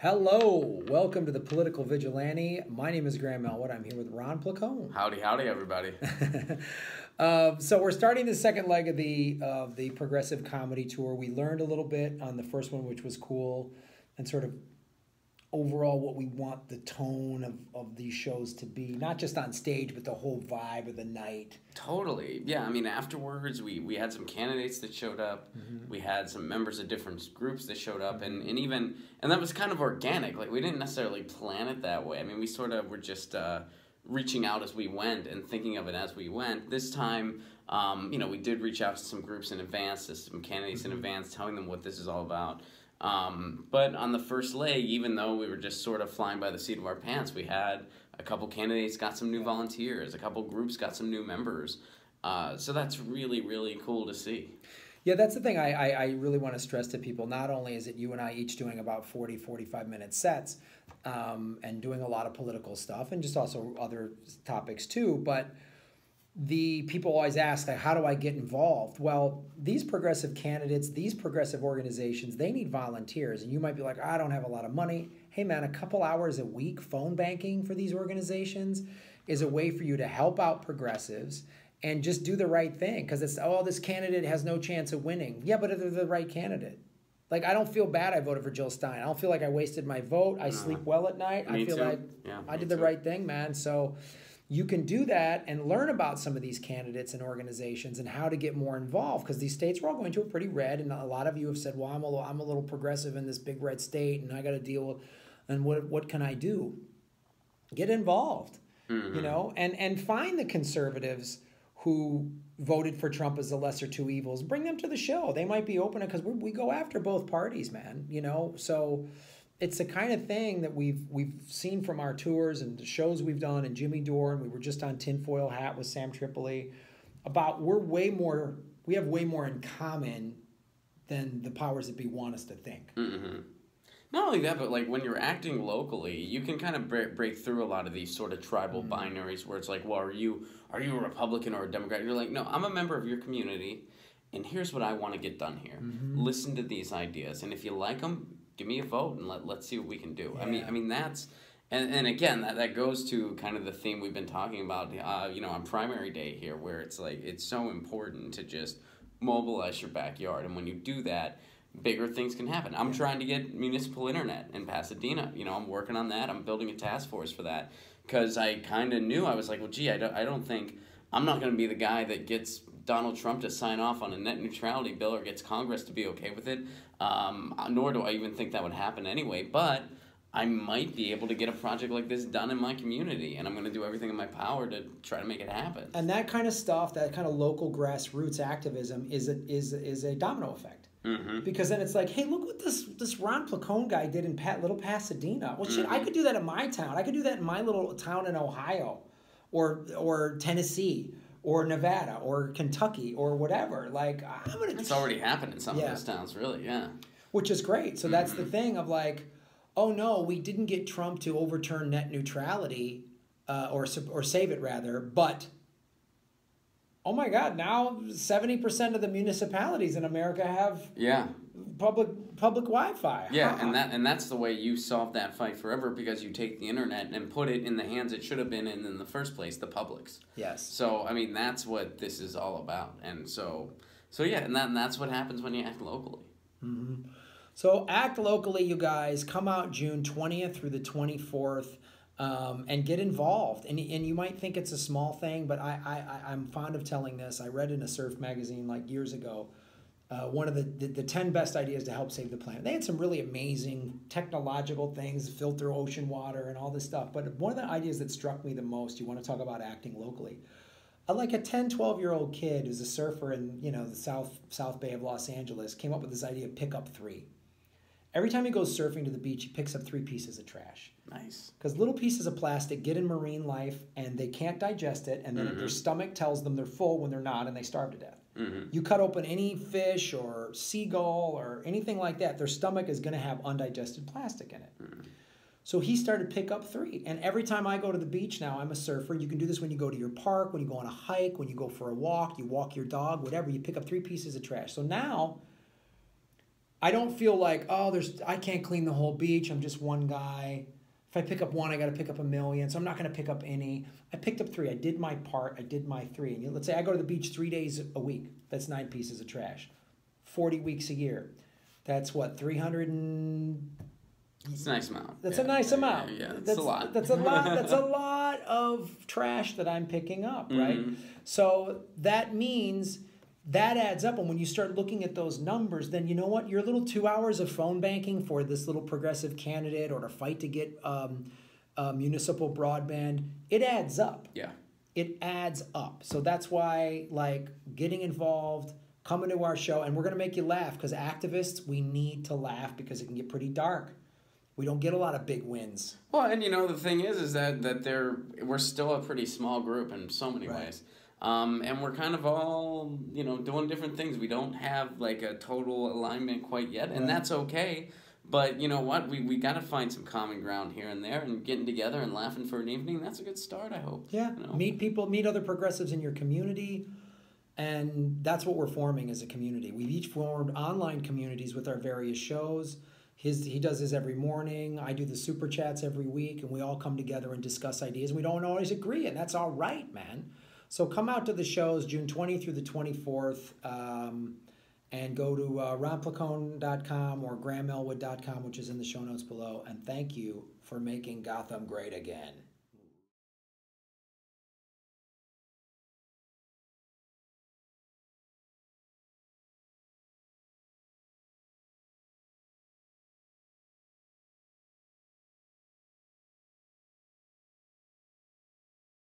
Hello, welcome to the Political Vigilante. My name is Graham Elwood. I'm here with Ron Placone. Howdy, howdy, everybody. So we're starting the second leg of the progressive comedy tour. We learned a little bit on the first one, which was cool, and sort of overall what we want the tone of these shows to be, not just on stage, but the whole vibe of the night. Totally. Yeah, I mean, afterwards, we had some candidates that showed up. Mm-hmm. We had some members of different groups that showed up, and that was kind of organic. Like, we didn't necessarily plan it that way. I mean, we sort of were just reaching out as we went and thinking of it as we went. This time, we did reach out to some groups in advance, to some candidates in advance, telling them what this is all about. But on the first leg, even though we were just sort of flying by the seat of our pants, we had a couple candidates got some new volunteers, a couple groups got some new members. So that's really, really cool to see. Yeah, that's the thing I really want to stress to people. Not only is it you and I each doing about 40, 45-minute sets and doing a lot of political stuff and just also other topics too, but the people always ask, like, how do I get involved? Well, these progressive candidates, these progressive organizations, they need volunteers. And you might be like, I don't have a lot of money. Hey, man, a couple hours a week phone banking for these organizations is a way for you to help out progressives and just do the right thing. Because it's, this candidate has no chance of winning. Yeah, but if they're the right candidate. Like, I don't feel bad I voted for Jill Stein. I don't feel like I wasted my vote. I sleep well at night. I feel like I did the right thing, man. So you can do that and learn about some of these candidates and organizations and how to get more involved, because these states are all going to a pretty red, and a lot of you have said, well, I'm a little progressive in this big red state, and I got to deal with, and what can I do? Get involved, and find the conservatives who voted for Trump as the lesser two evils. Bring them to the show. They might be open, because we go after both parties, man. So it's the kind of thing that we've seen from our tours and the shows we've done, and Jimmy Dore, and we were just on Tinfoil Hat with Sam Tripoli, about we have way more in common than the powers that be want us to think. Mm-hmm. Not only that, but like when you're acting locally, you can kind of break through a lot of these sort of tribal binaries where it's like, well, are you a Republican or a Democrat? You're like, no, I'm a member of your community, and here's what I want to get done here. Mm-hmm. Listen to these ideas, and if you like them, give me a vote and let's see what we can do. Yeah. I mean that's, and again, that goes to kind of the theme we've been talking about, on primary day here, where it's like, it's so important to just mobilize your backyard. And when you do that, bigger things can happen. I'm trying to get municipal internet in Pasadena. I'm working on that. I'm building a task force for that, because I kind of knew, I was like, well, gee, I don't think, I'm not going to be the guy that gets Donald Trump to sign off on a net neutrality bill or gets Congress to be okay with it, nor do I even think that would happen anyway, but I might be able to get a project like this done in my community, and I'm going to do everything in my power to try to make it happen. And that kind of stuff, that kind of local grassroots activism is a domino effect. Mm-hmm. Because then it's like, hey, look what this Ron Placone guy did in little Pasadena. Well, shit, I could do that in my town. I could do that in my little town in Ohio or Tennessee or Nevada or Kentucky or whatever. Like, it's already happened in some of those towns, really, yeah. Which is great. So that's the thing of like, oh no, we didn't get Trump to overturn net neutrality or save it rather, but oh my God, now 70% of the municipalities in America have public Wi-Fi. Yeah, and that's the way you solve that fight forever, because you take the internet and put it in the hands it should have been in the first place, the public's. Yes. So I mean, that's what this is all about, and so yeah, and that's what happens when you act locally. Mm-hmm. So act locally, you guys. Come out June 20th through the 24th. And get involved. And you might think it's a small thing, but I'm fond of telling this. I read in a surf magazine like years ago, one of the 10 best ideas to help save the planet. They had some really amazing technological things, filter ocean water and all this stuff. But one of the ideas that struck me the most, you want to talk about acting locally. Like a 10, 12-year-old kid who's a surfer in the South Bay of Los Angeles came up with this idea of pick up 3. Every time he goes surfing to the beach, he picks up 3 pieces of trash. Nice. Because little pieces of plastic get in marine life, and they can't digest it, and then their stomach tells them they're full when they're not, and they starve to death. Mm-hmm. You cut open any fish or seagull or anything like that, their stomach is going to have undigested plastic in it. Mm-hmm. So he started pick up 3. And every time I go to the beach now, I'm a surfer. You can do this when you go to your park, when you go on a hike, when you go for a walk, you walk your dog, whatever. You pick up 3 pieces of trash. So now I don't feel like, oh, I can't clean the whole beach. I'm just one guy. If I pick up one, I got to pick up 1,000,000. So I'm not going to pick up any. I picked up 3. I did my part. I did my 3. And let's say I go to the beach 3 days a week. That's 9 pieces of trash. 40 weeks a year. That's what, 300 and... It's a nice amount. That's a nice amount. Yeah, that's a lot. That's a lot. That's a lot of trash that I'm picking up, right? So that means that adds up. And when you start looking at those numbers, then you know what? Your little 2 hours of phone banking for this little progressive candidate or to fight to get municipal broadband, it adds up. Yeah. It adds up. So that's why, like, getting involved, coming to our show, and we're going to make you laugh because activists, we need to laugh because it can get pretty dark. We don't get a lot of big wins. Well, and the thing is that we're still a pretty small group in so many ways. And we're kind of all, doing different things. We don't have like a total alignment quite yet, and that's okay. But you know what? We got to find some common ground here and there, and getting together and laughing for an evening, that's a good start, I hope. Yeah, meet people, meet other progressives in your community, and that's what we're forming as a community. We've each formed online communities with our various shows. He does his every morning. I do the super chats every week, and we all come together and discuss ideas. We don't always agree, and that's all right, man. So come out to the shows June 20th through the 24th, and go to ronplacone.com or grahamelwood.com, which is in the show notes below. And thank you for making Gotham great again.